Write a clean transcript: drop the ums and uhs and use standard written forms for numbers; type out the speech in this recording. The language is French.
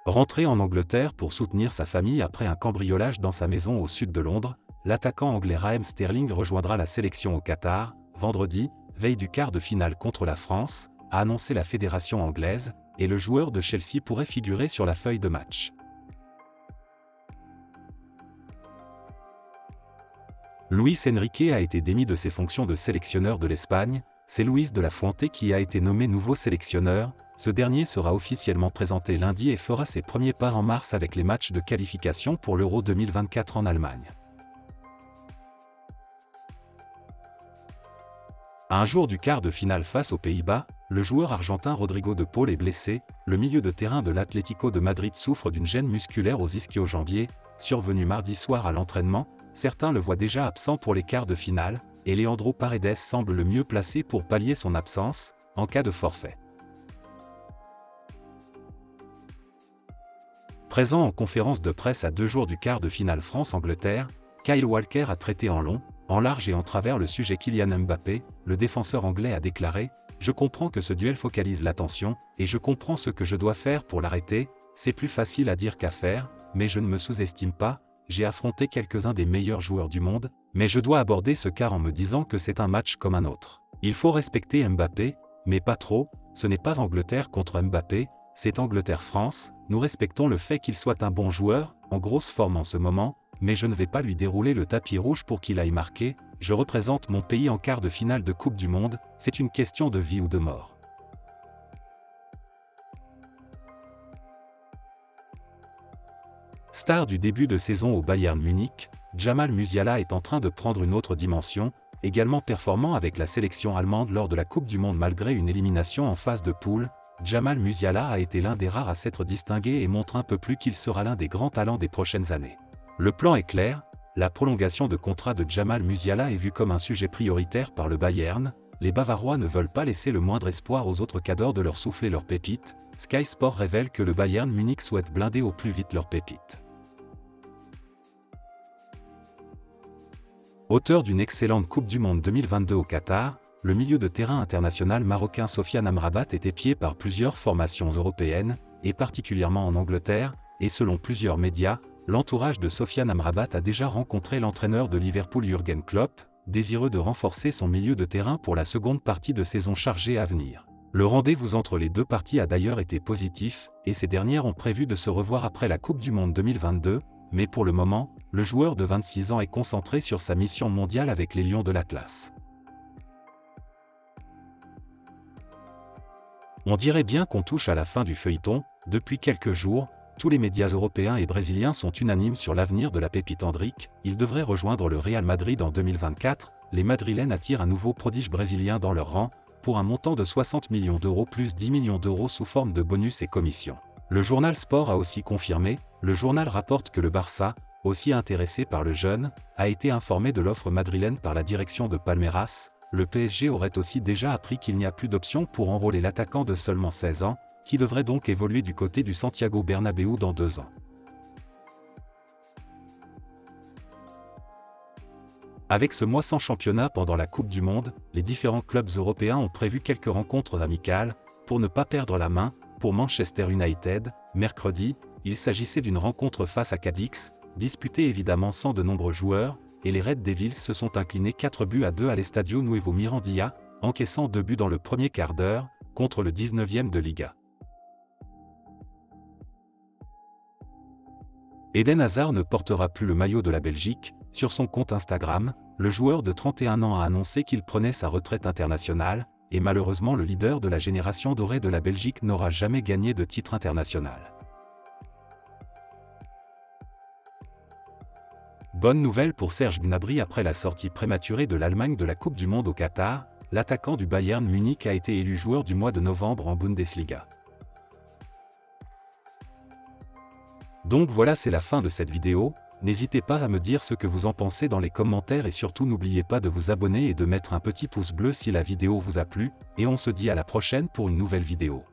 Rentré en Angleterre pour soutenir sa famille après un cambriolage dans sa maison au sud de Londres, l'attaquant anglais Raheem Sterling rejoindra la sélection au Qatar, vendredi, veille du quart de finale contre la France, a annoncé la fédération anglaise, et le joueur de Chelsea pourrait figurer sur la feuille de match. Luis Enrique a été démis de ses fonctions de sélectionneur de l'Espagne, c'est Luis de la Fuente qui a été nommé nouveau sélectionneur. Ce dernier sera officiellement présenté lundi et fera ses premiers pas en mars avec les matchs de qualification pour l'Euro 2024 en Allemagne. À un jour du quart de finale face aux Pays-Bas, le joueur argentin Rodrigo de Paul est blessé, le milieu de terrain de l'Atlético de Madrid souffre d'une gêne musculaire aux ischio-jambiers, survenue mardi soir à l'entraînement, certains le voient déjà absent pour les quarts de finale, et Leandro Paredes semble le mieux placé pour pallier son absence, en cas de forfait. Présent en conférence de presse à 2 jours du quart de finale France-Angleterre, Kyle Walker a traité en long, en large et en travers le sujet Kylian Mbappé. Le défenseur anglais a déclaré « Je comprends que ce duel focalise l'attention, et je comprends ce que je dois faire pour l'arrêter, c'est plus facile à dire qu'à faire, mais je ne me sous-estime pas, j'ai affronté quelques-uns des meilleurs joueurs du monde, mais je dois aborder ce quart en me disant que c'est un match comme un autre. Il faut respecter Mbappé, mais pas trop, ce n'est pas Angleterre contre Mbappé, c'est Angleterre-France, nous respectons le fait qu'il soit un bon joueur, en grosse forme en ce moment, mais je ne vais pas lui dérouler le tapis rouge pour qu'il aille marquer, je représente mon pays en quart de finale de Coupe du Monde, c'est une question de vie ou de mort. » Star du début de saison au Bayern Munich, Jamal Musiala est en train de prendre une autre dimension, également performant avec la sélection allemande lors de la Coupe du Monde malgré une élimination en phase de poule. Jamal Musiala a été l'un des rares à s'être distingué et montre un peu plus qu'il sera l'un des grands talents des prochaines années. Le plan est clair, la prolongation de contrat de Jamal Musiala est vue comme un sujet prioritaire par le Bayern. Les Bavarois ne veulent pas laisser le moindre espoir aux autres cadors de leur souffler leur pépite. Sky Sport révèle que le Bayern Munich souhaite blinder au plus vite leur pépite. Auteur d'une excellente Coupe du Monde 2022 au Qatar, le milieu de terrain international marocain Sofiane Amrabat est épié par plusieurs formations européennes, et particulièrement en Angleterre, et selon plusieurs médias, l'entourage de Sofiane Amrabat a déjà rencontré l'entraîneur de Liverpool Jürgen Klopp, désireux de renforcer son milieu de terrain pour la seconde partie de saison chargée à venir. Le rendez-vous entre les deux parties a d'ailleurs été positif, et ces dernières ont prévu de se revoir après la Coupe du Monde 2022, mais pour le moment, le joueur de 26 ans est concentré sur sa mission mondiale avec les Lions de l'Atlas. On dirait bien qu'on touche à la fin du feuilleton. Depuis quelques jours, tous les médias européens et brésiliens sont unanimes sur l'avenir de la pépite Endrick. Il devrait rejoindre le Real Madrid en 2024. Les Madrilènes attirent un nouveau prodige brésilien dans leur rang, pour un montant de 60 millions d'euros plus 10 millions d'euros sous forme de bonus et commissions. Le journal Sport a aussi confirmé, le journal rapporte que le Barça, aussi intéressé par le jeune, a été informé de l'offre madrilène par la direction de Palmeiras. Le PSG aurait aussi déjà appris qu'il n'y a plus d'option pour enrôler l'attaquant de seulement 16 ans, qui devrait donc évoluer du côté du Santiago Bernabéu dans 2 ans. Avec ce mois sans championnat pendant la Coupe du Monde, les différents clubs européens ont prévu quelques rencontres amicales, pour ne pas perdre la main. Pour Manchester United, mercredi, il s'agissait d'une rencontre face à Cadix, disputée évidemment sans de nombreux joueurs, et les Red Devils se sont inclinés 4-2 à l'Estadio Nuevo Mirandilla, encaissant 2 buts dans le premier quart d'heure, contre le 19e de Liga. Eden Hazard ne portera plus le maillot de la Belgique. Sur son compte Instagram, le joueur de 31 ans a annoncé qu'il prenait sa retraite internationale, et malheureusement le leader de la génération dorée de la Belgique n'aura jamais gagné de titre international. Bonne nouvelle pour Serge Gnabry après la sortie prématurée de l'Allemagne de la Coupe du Monde au Qatar, l'attaquant du Bayern Munich a été élu joueur du mois de novembre en Bundesliga. Donc voilà, c'est la fin de cette vidéo. N'hésitez pas à me dire ce que vous en pensez dans les commentaires et surtout n'oubliez pas de vous abonner et de mettre un petit pouce bleu si la vidéo vous a plu, et on se dit à la prochaine pour une nouvelle vidéo.